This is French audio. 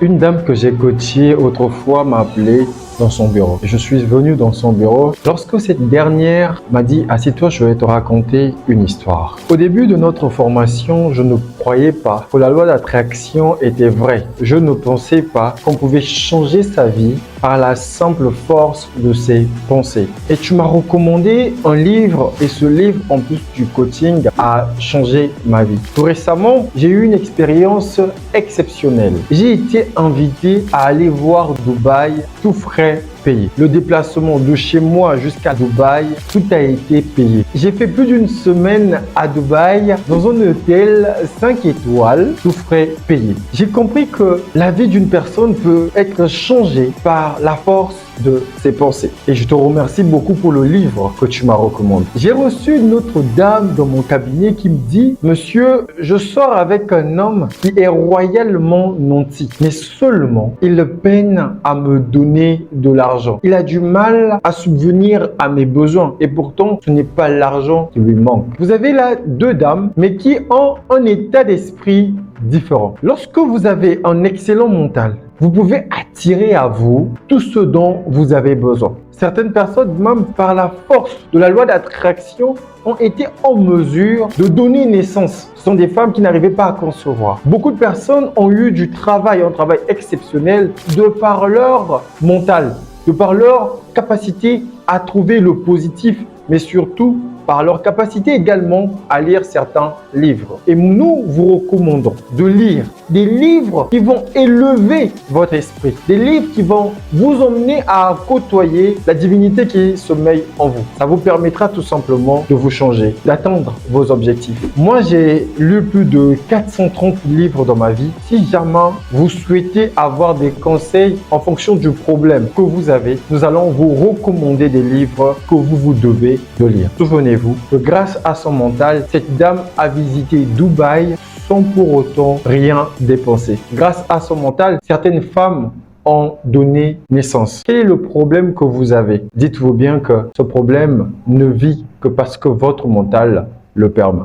Une dame que j'ai coachée autrefois m'a appelé dans son bureau. Je suis venu dans son bureau lorsque cette dernière m'a dit « Assieds-toi, je vais te raconter une histoire ». Au début de notre formation, je ne croyais pas que la loi d'attraction était vraie. Je ne pensais pas qu'on pouvait changer sa vie par la simple force de ses pensées. Et tu m'as recommandé un livre et ce livre, en plus du coaching, a changé ma vie. Tout récemment, j'ai eu une expérience exceptionnelle. J'ai été invité à aller voir Dubaï, tout frais payé. Le déplacement de chez moi jusqu'à Dubaï, tout a été payé. J'ai fait plus d'une semaine à Dubaï dans un hôtel 5 étoiles, tout frais payé. J'ai compris que la vie d'une personne peut être changée par la force de ses pensées. Et je te remercie beaucoup pour le livre que tu m'as recommandé. J'ai reçu une autre dame dans mon cabinet qui me dit « Monsieur, je sors avec un homme qui est royalement nanti, mais seulement il peine à me donner de l'argent. Il a du mal à subvenir à mes besoins et pourtant ce n'est pas l'argent qui lui manque. » Vous avez là deux dames mais qui ont un état d'esprit différent. Lorsque vous avez un excellent mental, vous pouvez attirer à vous tout ce dont vous avez besoin. Certaines personnes, même par la force de la loi d'attraction, ont été en mesure de donner naissance. Ce sont des femmes qui n'arrivaient pas à concevoir. Beaucoup de personnes ont eu du travail, un travail exceptionnel de par leur mental, de par leur capacité à trouver le positif, mais surtout par leur capacité également à lire certains livres. Et nous vous recommandons de lire des livres qui vont élever votre esprit, des livres qui vont vous emmener à côtoyer la divinité qui sommeille en vous. Ça vous permettra tout simplement de vous changer, d'atteindre vos objectifs. Moi, j'ai lu plus de 430 livres dans ma vie. Si jamais vous souhaitez avoir des conseils en fonction du problème que vous avez, nous allons vous recommander des livres que vous devez de lire. Souvenez-vous que grâce à son mental, cette dame a visité Dubaï sans pour autant rien dépenser. Grâce à son mental, certaines femmes ont donné naissance. Quel est le problème que vous avez? Dites-vous bien que ce problème ne vit que parce que votre mental le permet.